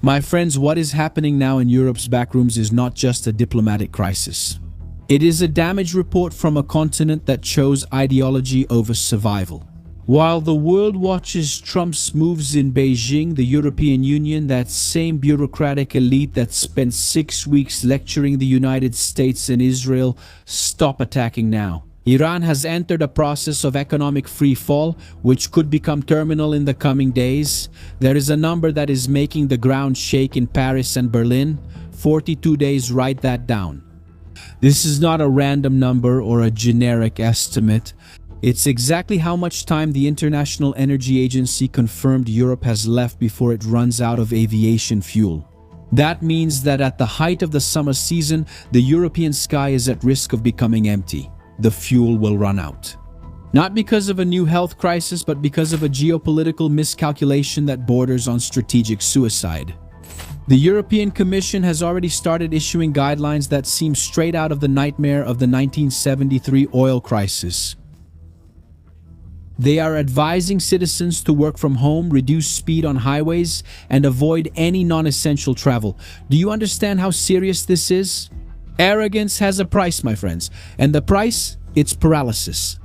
My friends, what is happening now in Europe's backrooms is not just a diplomatic crisis. It is a damage report from a continent that chose ideology over survival. While the world watches Trump's moves in Beijing, the European Union, that same bureaucratic elite that spent 6 weeks lecturing the United States and Israel, stop attacking now. Iran has entered a process of economic free fall, which could become terminal in the coming days. There is a number that is making the ground shake in Paris and Berlin. 42 days, write that down. This is not a random number or a generic estimate. It's exactly how much time the International Energy Agency confirmed Europe has left before it runs out of aviation fuel. That means that at the height of the summer season, the European sky is at risk of becoming empty. The fuel will run out. Not because of a new health crisis, but because of a geopolitical miscalculation that borders on strategic suicide. The European Commission has already started issuing guidelines that seem straight out of the nightmare of the 1973 oil crisis. They are advising citizens to work from home, reduce speed on highways, and avoid any non-essential travel. Do you understand how serious this is? Arrogance has a price, my friends, and the price, it's paralysis.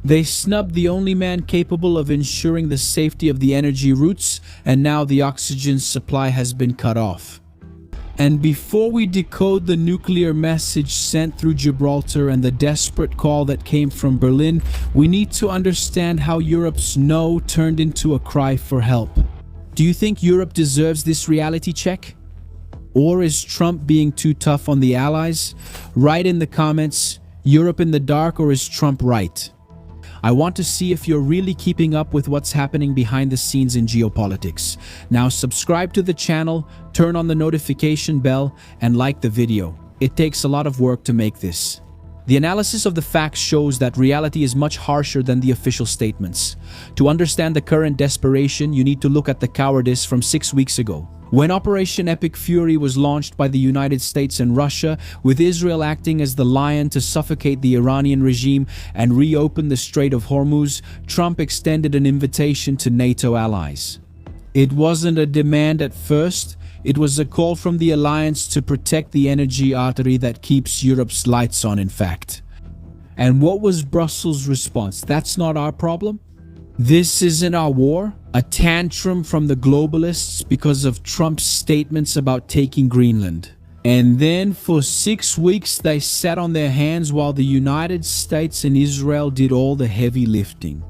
They snubbed the only man capable of ensuring the safety of the energy routes, and now the oxygen supply has been cut off. And before we decode the nuclear message sent through Gibraltar and the desperate call that came from Berlin, we need to understand how Europe's no turned into a cry for help. Do you think Europe deserves this reality check? Or is Trump being too tough on the allies? Write in the comments, Europe in the dark, or is Trump right? I want to see if you're really keeping up with what's happening behind the scenes in geopolitics. Now subscribe to the channel, turn on the notification bell, and like the video. It takes a lot of work to make this. The analysis of the facts shows that reality is much harsher than the official statements. To understand the current desperation, you need to look at the cowardice from 6 weeks ago. When Operation Epic Fury was launched by the United States and Russia, with Israel acting as the lion to suffocate the Iranian regime and reopen the Strait of Hormuz, Trump extended an invitation to NATO allies. It wasn't a demand at first, it was a call from the alliance to protect the energy artery that keeps Europe's lights on, in fact. And what was Brussels' response? That's not our problem? This isn't our war? A tantrum from the globalists because of Trump's statements about taking Greenland. And then for 6 weeks they sat on their hands while the United States and Israel did all the heavy lifting.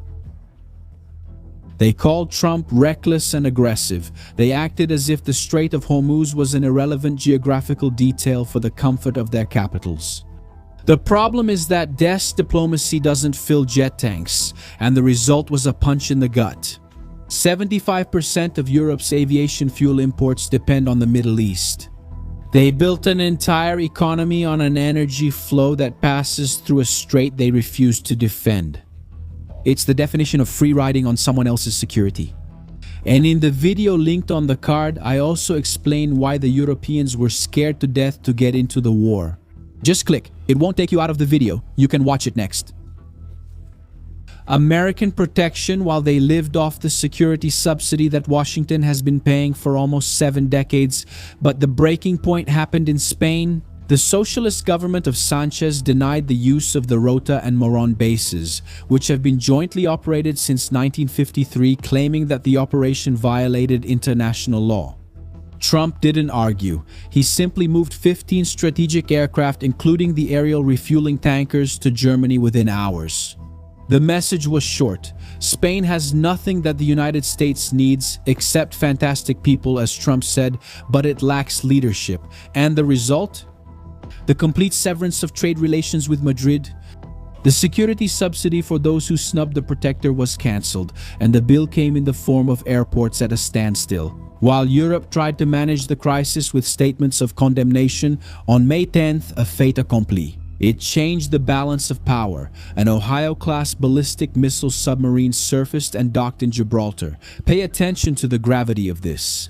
They called Trump reckless and aggressive. They acted as if the Strait of Hormuz was an irrelevant geographical detail for the comfort of their capitals. The problem is that diplomacy doesn't fill jet tanks, and the result was a punch in the gut. 75% of Europe's aviation fuel imports depend on the Middle East. They built an entire economy on an energy flow that passes through a strait they refuse to defend. It's the definition of free riding on someone else's security. And in the video linked on the card, I also explain why the Europeans were scared to death to get into the war. Just click. It won't take you out of the video. You can watch it next. American protection while they lived off the security subsidy that Washington has been paying for almost 7 decades. But the breaking point happened in Spain. The socialist government of Sanchez denied the use of the Rota and Moron bases, which have been jointly operated since 1953, claiming that the operation violated international law. Trump didn't argue. He simply moved 15 strategic aircraft, including the aerial refueling tankers, to Germany within hours. The message was short. Spain has nothing that the United States needs except fantastic people, as Trump said, but it lacks leadership. And the result? The complete severance of trade relations with Madrid. The security subsidy for those who snubbed the protector was cancelled, and the bill came in the form of airports at a standstill. While Europe tried to manage the crisis with statements of condemnation, on May 10th, a fait accompli. It changed the balance of power. An Ohio-class ballistic missile submarine surfaced and docked in Gibraltar. Pay attention to the gravity of this.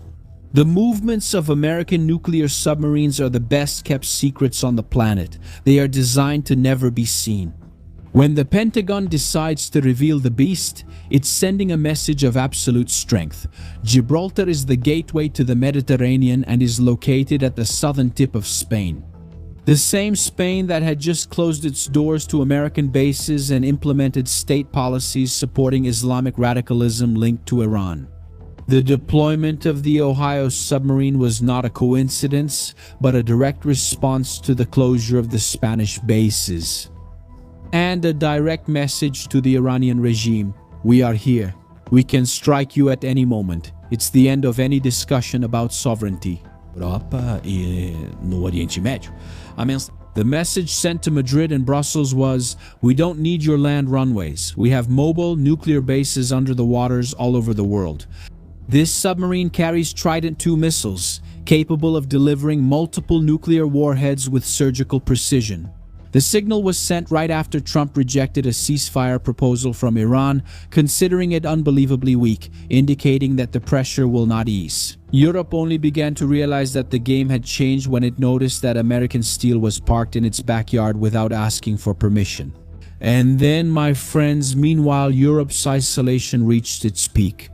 The movements of American nuclear submarines are the best-kept secrets on the planet. They are designed to never be seen. When the Pentagon decides to reveal the beast, it's sending a message of absolute strength. Gibraltar is the gateway to the Mediterranean and is located at the southern tip of Spain. The same Spain that had just closed its doors to American bases and implemented state policies supporting Islamic radicalism linked to Iran. The deployment of the Ohio submarine was not a coincidence, but a direct response to the closure of the Spanish bases. And a direct message to the Iranian regime: we are here. We can strike you at any moment. It's the end of any discussion about sovereignty. Europa e no Oriente Médio. The message sent to Madrid and Brussels was, we don't need your land runways. We have mobile nuclear bases under the waters all over the world. This submarine carries Trident II missiles, capable of delivering multiple nuclear warheads with surgical precision. The signal was sent right after Trump rejected a ceasefire proposal from Iran, considering it unbelievably weak, indicating that the pressure will not ease. Europe only began to realize that the game had changed when it noticed that American steel was parked in its backyard without asking for permission. And then, my friends, meanwhile, Europe's isolation reached its peak.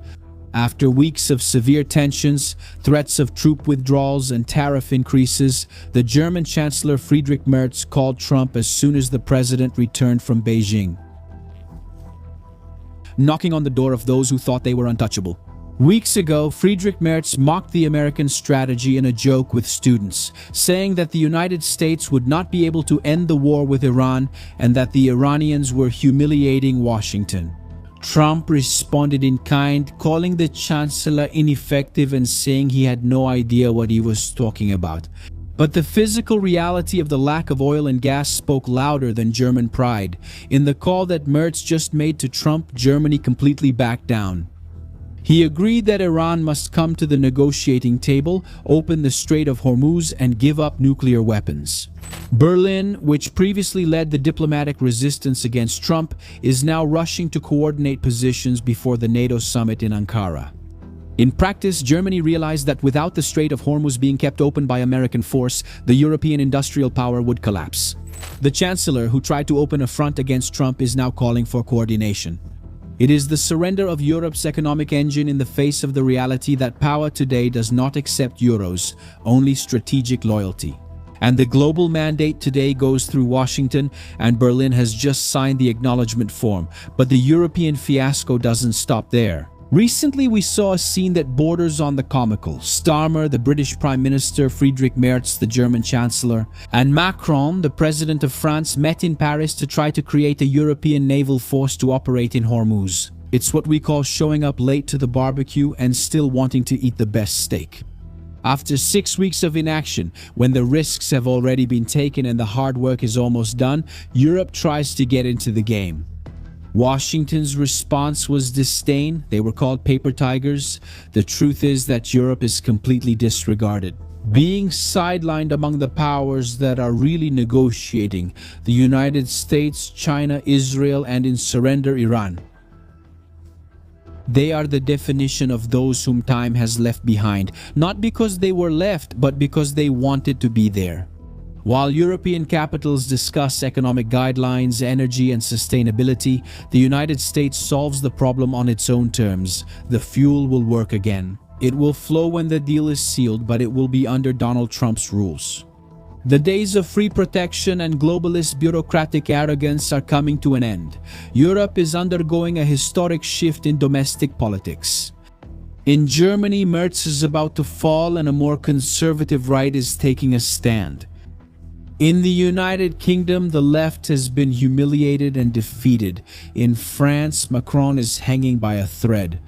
After weeks of severe tensions, threats of troop withdrawals, and tariff increases, the German Chancellor Friedrich Merz called Trump as soon as the president returned from Beijing, knocking on the door of those who thought they were untouchable. Weeks ago, Friedrich Merz mocked the American strategy in a joke with students, saying that the United States would not be able to end the war with Iran and that the Iranians were humiliating Washington. Trump responded in kind, calling the chancellor ineffective and saying he had no idea what he was talking about. But the physical reality of the lack of oil and gas spoke louder than German pride. In the call that Merz just made to Trump, Germany completely backed down. He agreed that Iran must come to the negotiating table, open the Strait of Hormuz, and give up nuclear weapons. Berlin, which previously led the diplomatic resistance against Trump, is now rushing to coordinate positions before the NATO summit in Ankara. In practice, Germany realized that without the Strait of Hormuz being kept open by American force, the European industrial power would collapse. The chancellor, who tried to open a front against Trump, is now calling for coordination. It is the surrender of Europe's economic engine in the face of the reality that power today does not accept euros, only strategic loyalty. And the global mandate today goes through Washington, and Berlin has just signed the acknowledgement form. But the European fiasco doesn't stop there. Recently, we saw a scene that borders on the comical. Starmer, the British Prime Minister, Friedrich Merz, the German Chancellor, and Macron, the President of France, met in Paris to try to create a European naval force to operate in Hormuz. It's what we call showing up late to the barbecue and still wanting to eat the best steak. After 6 weeks of inaction, when the risks have already been taken and the hard work is almost done, Europe tries to get into the game. Washington's response was disdain. They were called paper tigers. The truth is that Europe is completely disregarded, being sidelined among the powers that are really negotiating: the United States, China, Israel, and in surrender, Iran. They are the definition of those whom time has left behind, not because they were left, but because they wanted to be there. While European capitals discuss economic guidelines, energy, and sustainability, the United States solves the problem on its own terms. The fuel will work again. It will flow when the deal is sealed, but it will be under Donald Trump's rules. The days of free protection and globalist bureaucratic arrogance are coming to an end. Europe is undergoing a historic shift in domestic politics. In Germany, Merz is about to fall and a more conservative right is taking a stand. In the United Kingdom, the left has been humiliated and defeated. In France, Macron is hanging by a thread.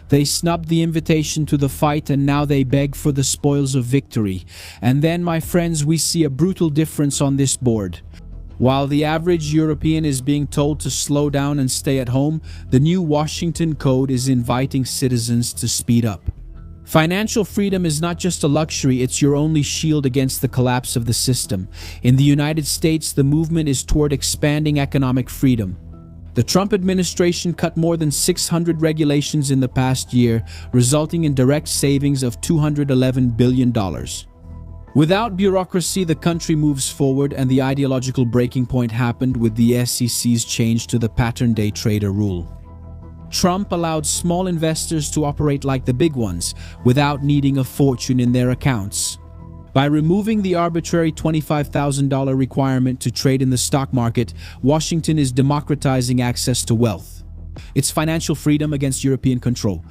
They snubbed the invitation to the fight and now they beg for the spoils of victory. And then, my friends, we see a brutal difference on this board. While the average European is being told to slow down and stay at home, the new Washington Code is inviting citizens to speed up. Financial freedom is not just a luxury, it's your only shield against the collapse of the system. In the United States, the movement is toward expanding economic freedom. The Trump administration cut more than 600 regulations in the past year, resulting in direct savings of $211 billion. Without bureaucracy, the country moves forward, and the ideological breaking point happened with the SEC's change to the pattern day trader rule. Trump allowed small investors to operate like the big ones without needing a fortune in their accounts. By removing the arbitrary $25,000 requirement to trade in the stock market, Washington is democratizing access to wealth. It's financial freedom against European control.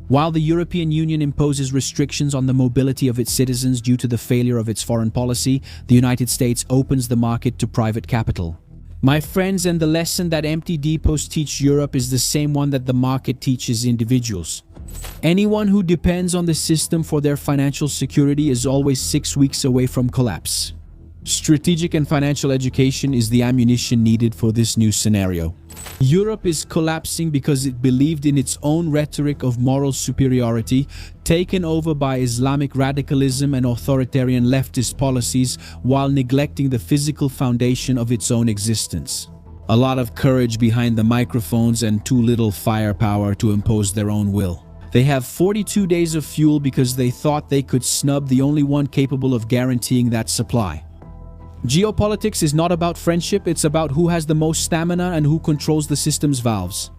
While the European Union imposes restrictions on the mobility of its citizens due to the failure of its foreign policy, the United States opens the market to private capital. My friends, and the lesson that empty depots teach Europe is the same one that the market teaches individuals. Anyone who depends on the system for their financial security is always 6 weeks away from collapse. Strategic and financial education is the ammunition needed for this new scenario. Europe is collapsing because it believed in its own rhetoric of moral superiority, taken over by Islamic radicalism and authoritarian leftist policies, while neglecting the physical foundation of its own existence. A lot of courage behind the microphones and too little firepower to impose their own will. They have 42 days of fuel because they thought they could snub the only one capable of guaranteeing that supply. Geopolitics is not about friendship, it's about who has the most stamina and who controls the system's valves.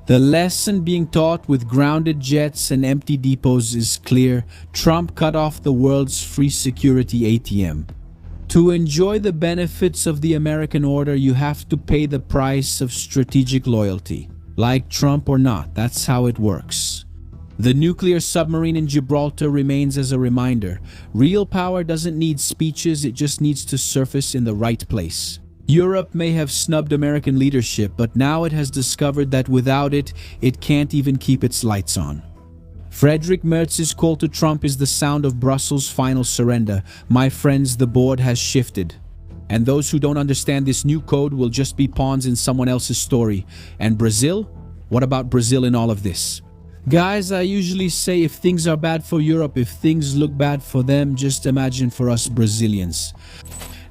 The lesson being taught with grounded jets and empty depots is clear. Trump cut off the world's free security ATM. To enjoy the benefits of the American order, you have to pay the price of strategic loyalty. Like Trump or not, that's how it works. The nuclear submarine in Gibraltar remains as a reminder. Real power doesn't need speeches, it just needs to surface in the right place. Europe may have snubbed American leadership, but now it has discovered that without it, it can't even keep its lights on. Friedrich Merz's call to Trump is the sound of Brussels' final surrender. My friends, the board has shifted. And those who don't understand this new code will just be pawns in someone else's story. And Brazil? What about Brazil in all of this? Guys, I usually say if things are bad for Europe, if things look bad for them, just imagine for us Brazilians.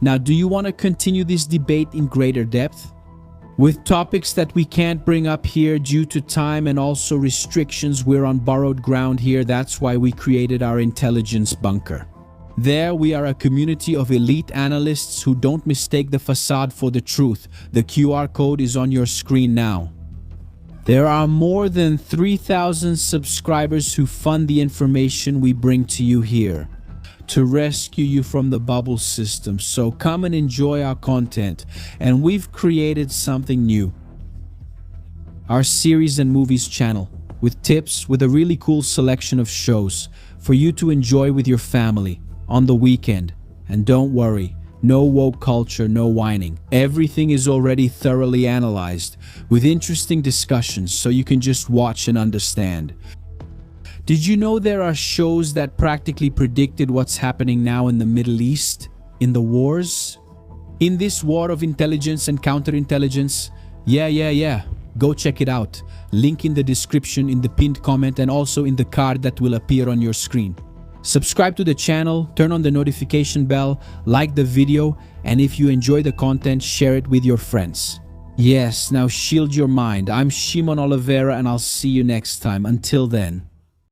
Now, do you want to continue this debate in greater depth? With topics that we can't bring up here due to time and also restrictions, we're on borrowed ground here. That's why we created our intelligence bunker. There, we are a community of elite analysts who don't mistake the facade for the truth. The QR code is on your screen now. There are more than 3,000 subscribers who fund the information we bring to you here to rescue you from the bubble system. So come and enjoy our content. And we've created something new. Our series and movies channel with tips, with a really cool selection of shows for you to enjoy with your family on the weekend. And don't worry, no woke culture, no whining. Everything is already thoroughly analyzed with interesting discussions so you can just watch and understand. Did you know there are shows that practically predicted what's happening now in the Middle East, in the wars? In this war of intelligence and counterintelligence? Yeah. Go check it out. Link in the description, in the pinned comment, and also in the card that will appear on your screen. Subscribe to the channel, turn on the notification bell, like the video, and if you enjoy the content, share it with your friends. Yes, now shield your mind. I'm Shimon Oliveira, and I'll see you next time. Until then.